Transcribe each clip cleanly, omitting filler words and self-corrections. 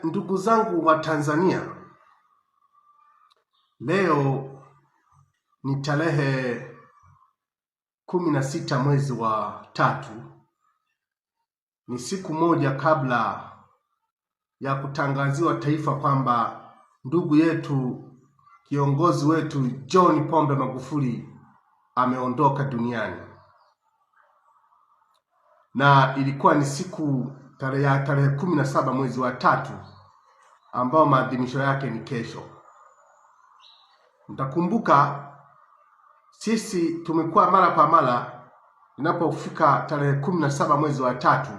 Ndugu zangu wa Tanzania, leo ni tarehe 16 mwezi wa 3. Ni siku moja kabla ya kutangaziwa taifa kwamba ndugu yetu, kiongozi wetu John Pombe Magufuli ameondoka duniani. Na ilikuwa ni siku tarehe 17 mwezi wa 3 ambao maadhimisho yake ni kesho. Mtakumbuka sisi tumekuwa mara kwa mara inapofika tarehe 17 mwezi wa 3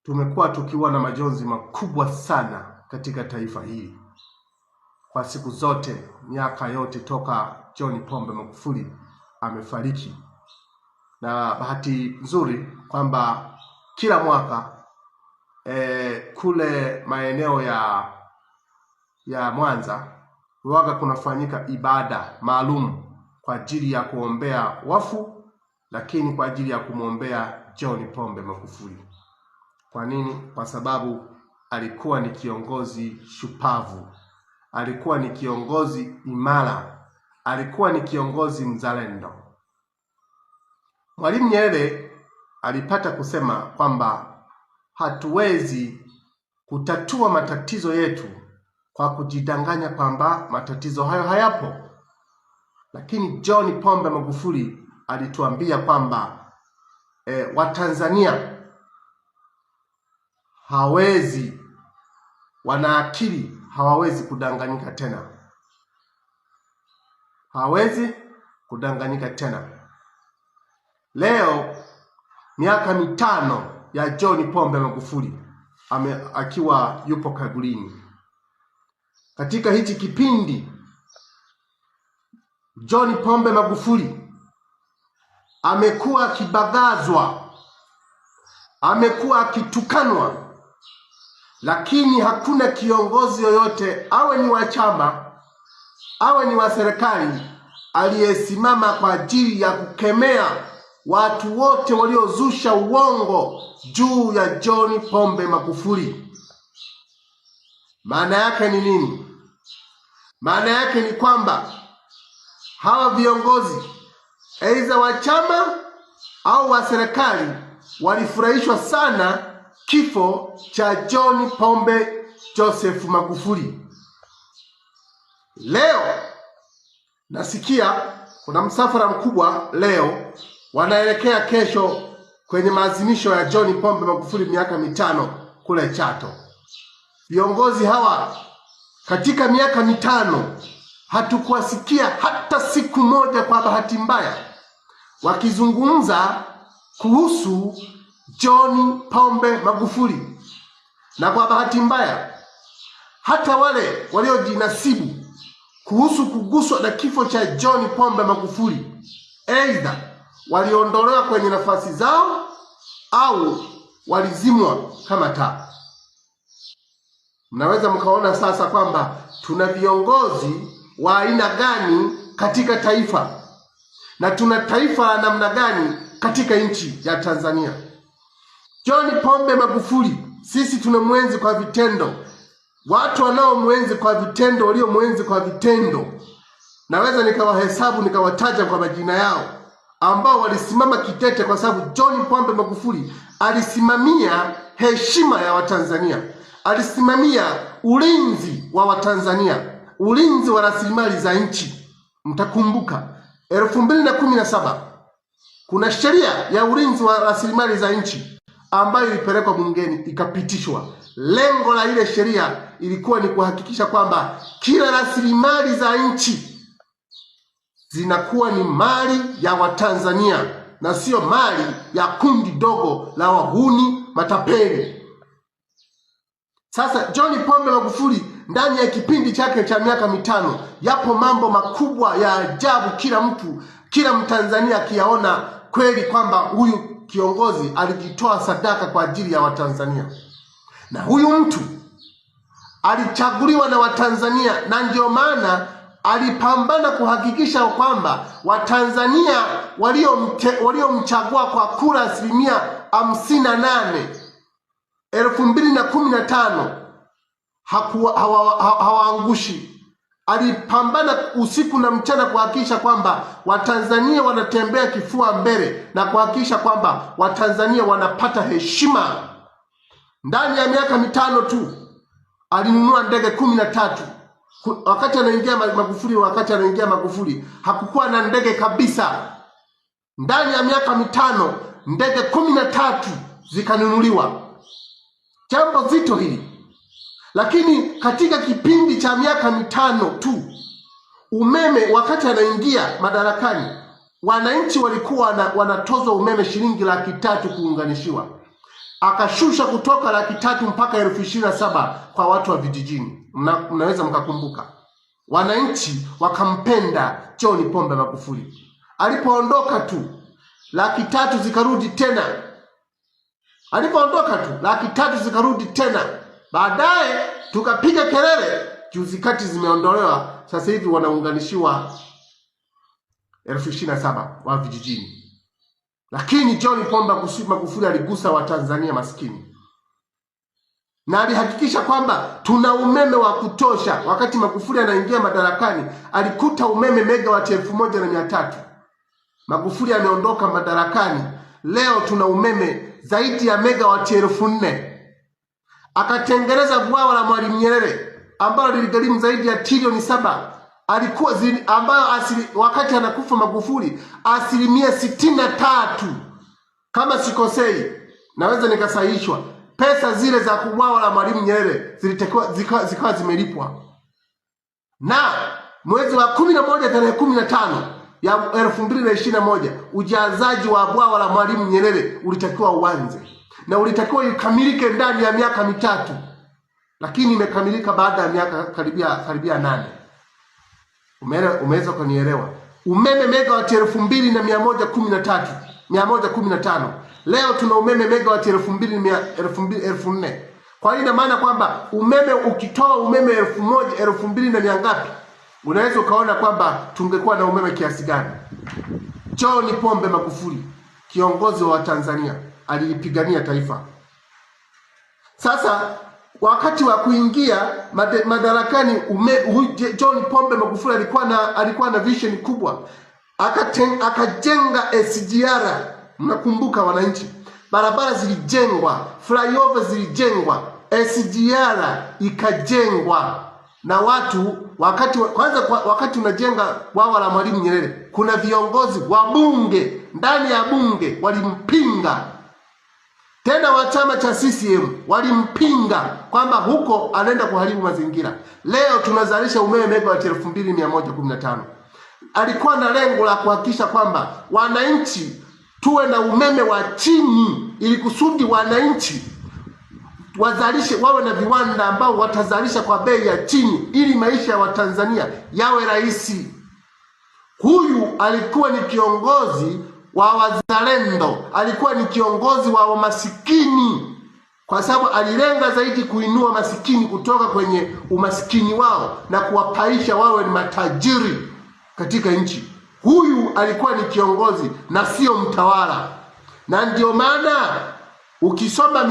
tumekuwa tukiwa na majonzi makubwa sana katika taifa hili. Kwa siku zote, miaka yote toka John Pombe Magufuli amefariki. Na bahati nzuri kwamba kila mwaka kule maeneo ya Mwanza huwaga kunafanyika ibada maalum kwa ajili ya kuombea wafu, lakini kwa ajili ya kumwombea John Pombe Magufuli. Kwa nini? Kwa sababu alikuwa ni kiongozi shupavu, alikuwa ni kiongozi imara, alikuwa ni kiongozi mzalendo. Mwalimu Nyerere alipata kusema kwamba hatuwezi kutatua matatizo yetu kwa kujidanganya kwamba matatizo hayo hayapo. Lakini John Pombe Magufuli alituambia kwamba Watanzania wana akili, hawawezi kudanganyika tena. Hawawezi kudanganyika tena. Leo miaka 5 ya John Pombe Magufuli akiwa yupo kaburini. Katika hichi kipindi John Pombe Magufuli amekuwa akibagazwa, amekuwa akitukanwa, lakini hakuna kiongozi yoyote, awe ni wa chama, awe ni wa serikali, aliyesimama kwa ajili ya kukemea watu wote waliozusha uongo juu ya John Pombe Magufuli. Maana yake ni nini? Maana yake ni kwamba hawa viongozi aidha wa chama au wa serikali walifurahishwa sana kifo cha John Pombe Joseph Magufuli. Leo nasikia kuna msafara mkubwa leo wanaelekea kesho kwenye maadhimisho ya John Pombe Magufuli miaka 5 kule Chato. Viongozi hawa katika miaka 5 hatukuwasikia hata siku moja kwa bahati mbaya wakizungumza kuhusu John Pombe Magufuli. Na kwa bahati mbaya hata wale waliojinasibu kuhusu kuguswa na kifo cha John Pombe Magufuli aidha waliondolewa kwenye nafasi zao au walizimwa kama taa. Mnaweza mkaona sasa kwamba tuna viongozi wa aina gani katika taifa na tuna taifa la namna gani katika nchi ya Tanzania. John Pombe Magufuli sisi tunamwenzi kwa vitendo. Watu wanaomwenzi kwa vitendo, waliomwenzi kwa vitendo, naweza nikawahesabu nikawataja kwa majina yao, ambao walisimama kitete, kwa sababu John Pombe Magufuli alisimamia heshima ya Watanzania, alisimamia ulinzi wa Watanzania, ulinzi wa rasilimali za nchi. Mtakumbuka 2017 kuna sheria ya ulinzi wa rasilimali za nchi ambayo ilipelekwa bungeni ikapitishwa. Lengo la ile sheria ilikuwa ni kuhakikisha kwamba kila rasilimali za nchi zinakuwa ni mali ya Watanzania na sio mali ya kundi dogo la wahuni matapeli. Sasa John Pombe Magufuli ndani ya kipindi chake cha miaka 5 yapo mambo makubwa ya ajabu, kila Mtanzania akiyaona kweli kwamba huyu kiongozi alijitoa sadaka kwa ajili ya Watanzania. Na huyu mtu alichaguliwa na Watanzania, na ndio maana alipambana kuhakikisha kwamba Watanzania waliomchagua kwa kura 58 2015 hawaangushi. Alipambana usiku na mchana kuhakikisha kwamba Watanzania wanatembea kifua mbele na kuhakikisha kwamba Watanzania wanapata heshima. Ndani ya miaka mitano tu alinunua ndege 13. Wakati anaingia Magufuli hakukuwa na ndege kabisa. Ndani ya miaka mitano ndege 13 zikanunuliwa. Jambo zito hili. Lakini katika kipindi cha miaka mitano tu umeme, wakati anaingia madarakani, wananchi walikuwa wanatozwa umeme shilingi 300,000 kuunganishiwa. Akashusha kutoka 300,000 mpaka 27,000 kwa watu wa vijijini. Mnaweza mkakumbuka. Wananchi wakampenda John Pombe Magufuli. Alipoondoka tu 300,000 zikarudi tena. Alipoondoka tu 300,000 zikarudi tena. Baadaye tukapiga kelele, juzi kati zimeondolewa, sasa hivi wanaunganishiwa 27,000 wa vijijini. Lakini John Pombe Magufuli aligusa Watanzania maskini. Na alihakikisha kwamba tuna umeme wa kutosha. Wakati Magufuli anaingia madarakani, alikuta umeme megawati 1,300. Magufuli ameondoka madarakani, leo tuna umeme zaidi ya megawati 4,000. Akatengeneza bwawa la Mwalimu Nyerere ambalo liligharimu zaidi ya trilioni 7. Ambayo wakati anakufa Magufuli 63%, kama sikosei, naweza nikasahihishwa, pesa zile za bwawa la Mwalimu Nyerere zikawa zimelipwa. Na mwezi wa 11 tarehe 15 ya 2021 ujazaji wa bwawa la Mwalimu Nyerere ulitakiwa uanze na ulitakiwa ikamilike ndani ya miaka mitatu, lakini imekamilika baada ya miaka karibia 8. Umeweza kunielewa? Umeme megawati 2,115. Leo tuna umeme megawati 2,400. Kwa hiyo ina maana kwamba umeme, ukitoa umeme 1,000, 2,000 na ngapi, unaweza ukaona kwamba tungekuwa na umeme kiasi gani. John Pombe Magufuli, kiongozi wa Tanzania, alipigania taifa. Sasa wakati wa kuingia madarakani, John Pombe Magufuli alikuwa na vision kubwa. Akajenga SGR. Mnakumbuka wananchi? Barabara zilijengwa, flyover zilijengwa, SGR ikajengwa. Na watu wakati unajenga bwawa la Mwalimu Nyerere, kuna viongozi wa bunge, ndani ya bunge walimpinga. Tena wa chama cha CCM walimpinga kwamba huko anaenda kuharibu mazingira. Leo tunazalisha umeme megawati 2,115. Alikuwa na lengo la kuhakikisha kwamba wananchi tuwe na umeme wa chini, ili kusudi wananchi wazalishe, wawe na viwanda ambao watazalisha kwa bei ya chini, ili maisha ya Watanzania yawe rahisi. Huyu alikuwa ni kiongozi wa wazalendo, alikuwa ni kiongozi wa masikini, kwa sababu alilenga zaidi kuinua masikini kutoka kwenye umasikini wao na kuwapaisha wawe ni matajiri katika nchi. Huyu alikuwa ni kiongozi na sio mtawala. Na ndio maana ukisoma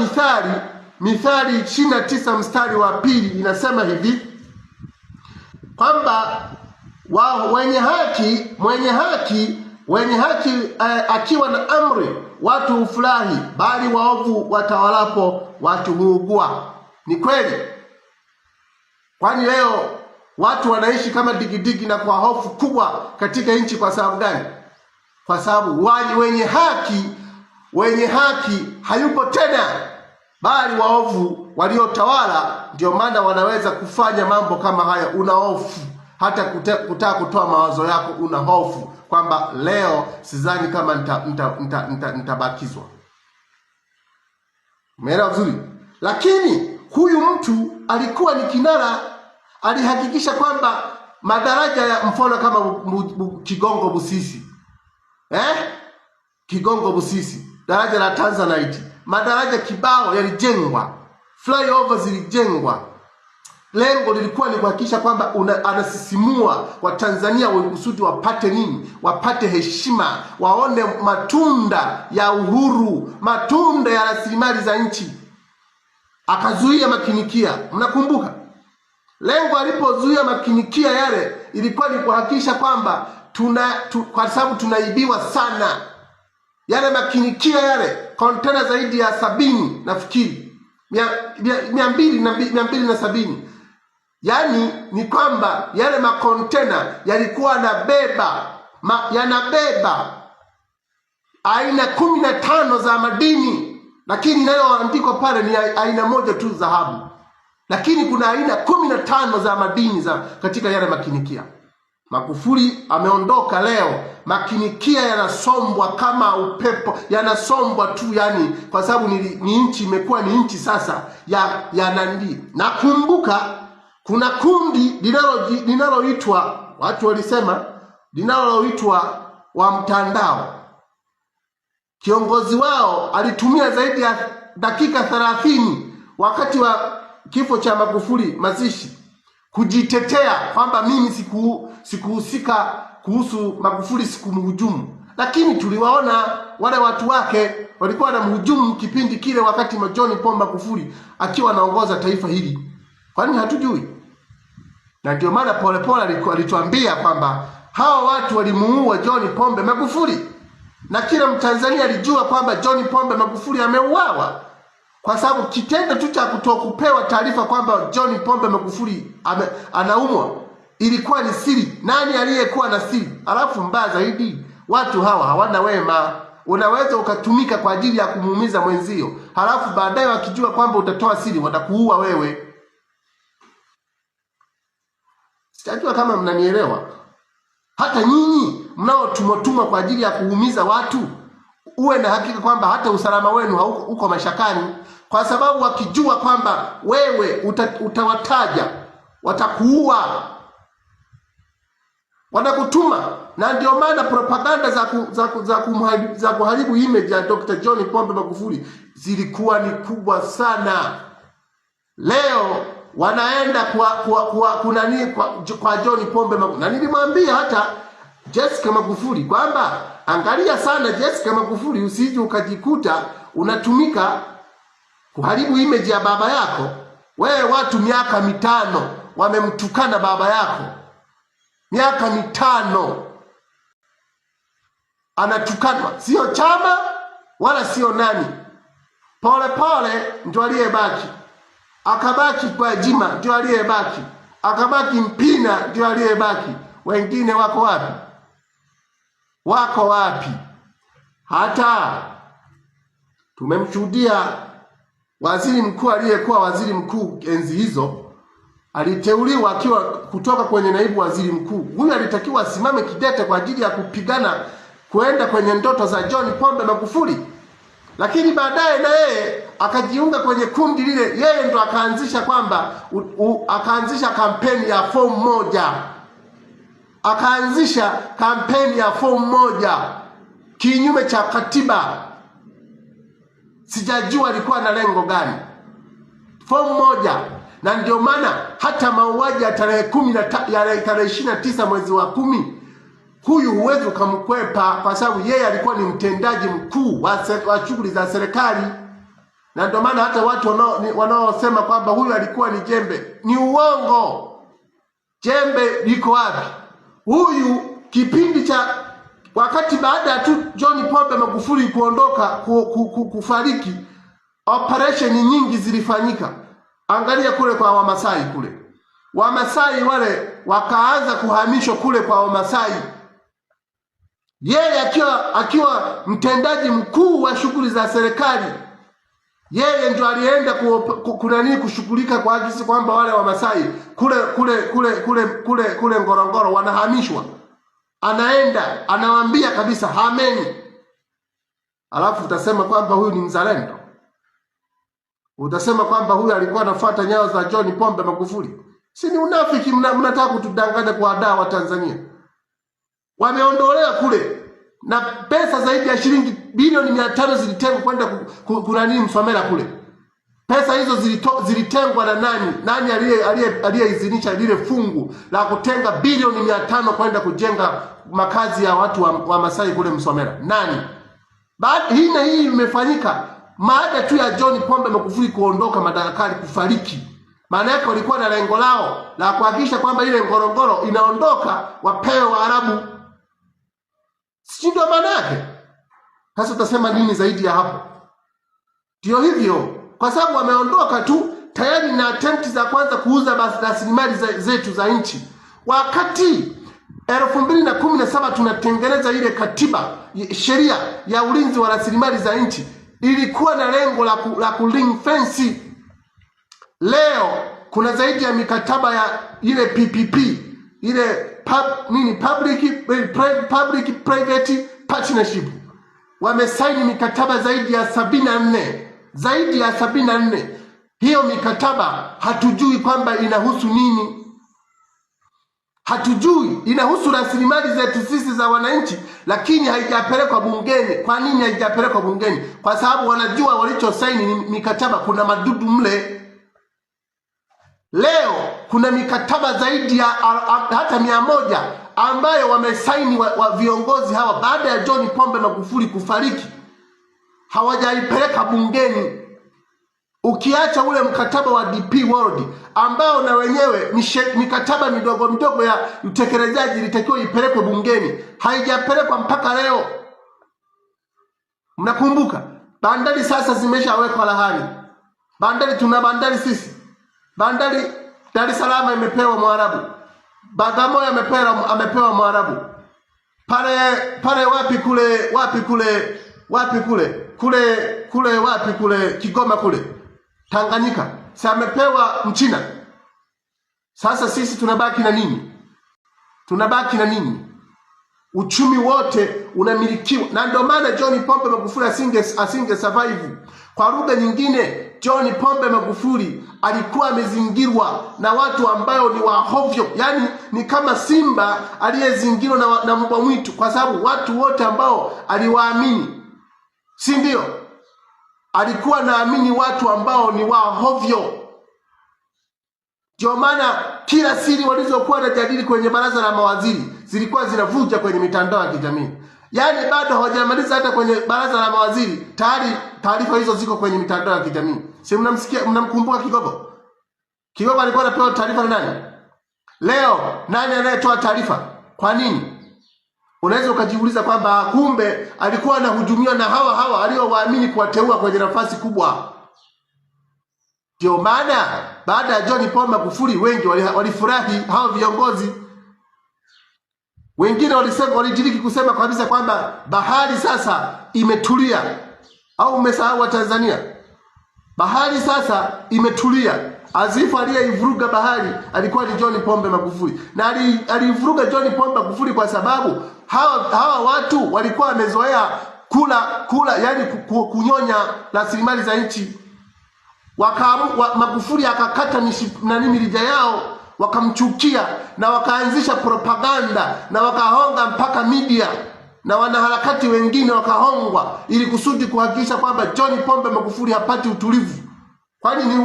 Mithali 29 mstari wa 2 inasema hivi kwamba wenye haki akiwa na amri watu hufurahi, bali waovu watawalapo watu huugua. Ni kweli. Kwani leo watu wanaishi kama digidigi na kwa hofu kubwa katika nchi. Kwa sababu gani? Kwa sababu wenye haki hayupo tena, bali waovu waliotawala. Ndio maana wanaweza kufanya mambo kama haya. Una hofu hata kutaka kutoa mawazo yako, una hofu kwamba leo sidhani kama nitabakizwa. Umeelewa vizuri? Lakini huyu mtu alikuwa ni kinara. Alihakikisha kwamba madaraja ya mfano kama Kigongo Busisi, Kigongo Busisi, daraja la Tanzanite, madaraja kibao yalijengwa, flyover zilijengwa. Lengo lilikuwa ni kuhakikisha kwamba anasisimua Watanzania kusudi wapate nini? Wapate heshima, waone matunda ya uhuru, matunda ya rasilimali za nchi. Akazuia makinikia. Mnakumbuka? Lengo alipozuia makinikia yale ilikuwa ni kuhakikisha kwamba kwa sababu tunaibiwa sana. Yale makinikia yale kontena zaidi ya 70 nafikiri 270. Yaani ni kwamba yale makontena yalikuwa yanabeba aina 15 za madini, lakini inayoandikwa pale ni aina moja tu, dhahabu. Lakini kuna aina 15 za madini katika yale makinikia. Magufuli ameondoka leo, makinikia yanasombwa kama upepo, yanasombwa tu, yani kwa sababu ni nchi imekuwa ni nchi sasa ya nandi. Nakumbuka kuna kundi linaloitwa, watu walisema linaloitwa wa mtandao. Kiongozi wao alitumia zaidi ya dakika 30 wakati wa kifo cha Magufuli, mazishi, kujitetea kwamba mimi sikuhusika kuhusu Magufuli, sikumhujumu. Lakini tuliwaona wale watu wake walikuwa wanamhujumu kipindi kile wakati John Pombe Magufuli akiwa anaongoza taifa hili. Kwani hatujui? Na ndio maana Polepole alituambia kwamba hawa watu walimuua John Pombe Magufuli, na kila Mtanzania alijua kwamba John Pombe Magufuli ameuawa, kwa sababu kitendo tu cha kutokupewa taarifa kwamba John Pombe Magufuli anaumwa ilikuwa ni siri. Nani aliyekuwa na siri? Alafu mbaya zaidi, watu hawa hawana wema. Unaweza ukatumika kwa ajili ya kumuumiza mwenzio, halafu baadaye wakijua kwamba utatoa siri watakuua wewe. Sijajua kama mnanielewa. Hata nyinyi mnaotumwa kwa ajili ya kuumiza watu, uwe na hakika kwamba hata usalama wenu uko mashakani, kwa sababu wakijua kwamba wewe utawataja watakuua, wanakutuma. Na ndio maana propaganda za kuharibu image ya Dr. John Pombe Magufuli zilikuwa ni kubwa sana. Leo wanaenda kwa John Pombe Magufuli. Na nilimwambia hata Jessica Magufuli kwamba angalia sana Jessica Magufuli, usije ukajikuta unatumika kuharibu image ya baba yako. Wewe watu miaka 5 wamemtukana baba yako. Miaka 5 anatukanwa, sio chama wala sio nani. Polepole ndio aliyebaki, akabaki Gwajima ndio aliyebaki, akabaki Mpina ndio aliyebaki. Wengine wako wapi? Wako wapi? Hata tumemshuhudia waziri mkuu aliyekuwa waziri mkuu enzi hizo, aliteuliwa akiwa kutoka kwenye naibu waziri mkuu. Huyu alitakiwa asimame kidete kwa ajili ya kupigana kuenda kwenye ndoto za John Pombe Magufuli. Lakini baadaye na yeye akajiunga kwenye kundi lile. Yeye ndo akaanzisha kwamba akaanzisha kampeni ya fomu 1. Akaanzisha kampeni ya fomu 1 kinyume cha katiba. Sijajua alikuwa na lengo gani. Fomu 1. Na ndio maana hata mauaji ya tarehe 29 mwezi wa 10, huyu huwezi ukamkwepa, kwa sababu yeye alikuwa ni mtendaji mkuu wa shughuli za serikali. Na ndio maana hata watu wanaosema kwamba huyu alikuwa ni jembe, ni uongo. Jembe liko wapi? Huyu kipindi cha wakati baada ya tu John Pombe Magufuli kuondoka kufariki, operation nyingi zilifanyika. Angalia kule kwa Wamasai kule. Wamasai wale wakaanza kuhamishwa kule kwa Wamasai. Yeye akiwa mtendaji mkuu wa shughuli za serikali, yeye ndio alienda kushughulika kwa ajili kwamba wale Wamasai kule Ngorongoro wanahamishwa. Anaenda anawaambia kabisa hameni. Alafu utasema kwamba huyu ni mzalendo? Utasema kwamba huyu alikuwa anafuata nyayo za John Pombe Magufuli? Si ni unafiki? Mnataka kutudanganya kwa daa wa Tanzania. Wameondolea kule na pesa zaidi ya shilingi bilioni 500 zilitengwa kwenda kunani Msomera kule. Pesa hizo zilitengwa na nani? Nani aliyeidhinisha lile fungu la kutenga bilioni 500 kwenda kujenga makazi ya watu wa Masai kule Msomera? Nani? Baada hii imefanyika baada tu ya John Pombe Magufuli kuondoka madarakani, kufariki. Maana yake walikuwa na lengo lao la kuhakikisha kwamba ile Ngorongoro inaondoka, wapewe Waarabu. Si ndio maana yake? Sasa utasema nini zaidi ya hapo? Ndio hivyo, kwa sababu wameondoka tu tayari na attempt za kwanza kuuza rasilimali zetu za nchi. Wakati 2017 tunatengeneza ile katiba, sheria ya ulinzi wa rasilimali za nchi, ilikuwa na lengo la ring fence. Leo kuna zaidi ya mikataba ya ile PPP, ile public private partnership. Wamesaini mikataba zaidi ya 74. Hiyo mikataba hatujui kwamba inahusu nini. Hatujui, inahusu rasilimali zetu sisi za wananchi, lakini haijapelekwa bungeni. Kwa nini haijapelekwa bungeni? Kwa sababu wanajua walichosaini ni mikataba, kuna madudu mle. Leo kuna mikataba zaidi ya hata 100 ambayo wamesaini wa viongozi hawa baada ya John Pombe Magufuli kufariki, hawajaipeleka bungeni. Ukiacha ule mkataba wa DP World ambao na wenyewe mikataba midogo ya utekelezaji ilitakiwa ipelekwe bungeni, haijapelekwa mpaka leo. Mnakumbuka bandari sasa zimeshawekwa lahani. Bandari, tuna bandari sisi. Bandari Dar es Salaam imepewa Mwarabu, Bagamoyo amepewa Mwarabu. Pale wapi kule Kigoma kule Tanganyika, sasa amepewa Mchina. Sasa sisi tunabaki na nini? Uchumi wote unamilikiwa. Na ndio maana John Pombe Magufuli asinge survive. Kwa lugha nyingine, John Pombe Magufuli alikuwa amezingirwa na watu ambao ni wahovyo. Yani ni kama simba aliyezingirwa na mbwa mwitu, kwa sababu watu wote ambao aliwaamini, si ndio? Alikuwa naamini watu ambao ni wahovyo. Ndio maana kila siri walizokuwa wanajadili kwenye baraza la mawaziri zilikuwa zinavuja kwenye mitandao ya kijamii. Yaani bado hawajamaliza hata kwenye baraza la mawaziri, tayari taarifa hizo ziko kwenye mitandao ya kijamii. Si mnamkumbuka Kigogo? Kigogo alikuwa anapewa taarifa na nani? Leo nani anayetoa taarifa? Kwa nini? Unaweza ukajiuliza kwamba kumbe alikuwa anahujumiwa na hawa aliowaamini kuwateua kwenye nafasi kubwa. Ndio maana baada ya John Pombe Magufuli wengi walifurahi hao viongozi. Wengine walidiriki kusema kabisa kwamba bahari sasa imetulia. Au umesahau wa Tanzania? Bahari sasa imetulia. Azifu aliyeivuruga bahari alikuwa ni John Pombe Magufuli. Na alivuruga John Pombe Magufuli kwa sababu hawa watu walikuwa wamezoea kula yani kunyonya rasilimali za nchi. Magufuli akakata mirija yao, wakamchukia na wakaanzisha propaganda na wakahonga mpaka media na wanaharakati wengine wakahongwa ili kusudi kuhakikisha kwamba John Pombe Magufuli hapati utulivu. Kwani ni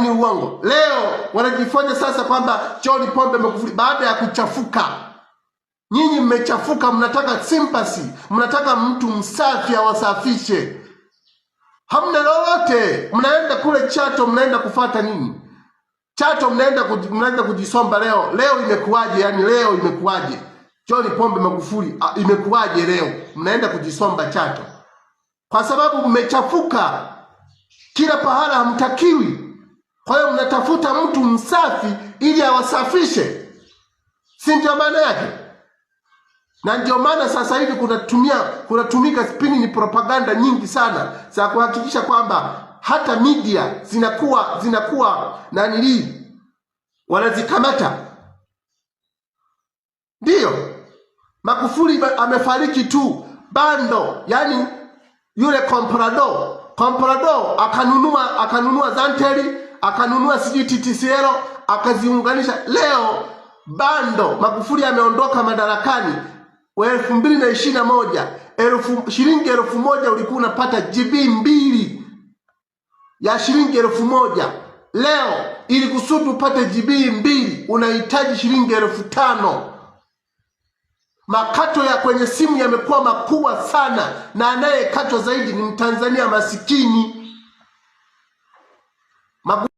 uongo? Leo wanajifanya sasa kwamba John Pombe Magufuli baada ya kuchafuka. Nyinyi mmechafuka, mnataka sympathy, mnataka mtu msafi awasafishe. Hamna lolote. Mnaenda kule Chato, mnaenda kufuata nini? Chato mnaenda kujisomba leo. Leo imekuwaje? Yani leo imekuwaje? John Pombe Magufuli imekuwaje leo? Mnaenda kujisomba Chato. Kwa sababu mmechafuka. Kila pahala hamtakiwi. Kwa hiyo mnatafuta mtu msafi ili awasafishe. Si ndio maana yake? Na ndio maana sasa hivi kunatumika spinning propaganda nyingi sana za kuhakikisha kwamba hata media zinakuwa wanazikamata. Ndio Magufuli amefariki tu bando, yani yule comprador akanunua Zanteri, akanunua TTCL, akaziunganisha. Leo bando Magufuli ameondoka madarakani 2021, shilingi 1000 ulikuwa unapata GB 2 ya shilingi 1000. Leo ili kusudi upate GB 2 unahitaji shilingi 5000. Makato ya kwenye simu yamekuwa makubwa sana, na anayekatwa zaidi ni Mtanzania masikini. Magufuli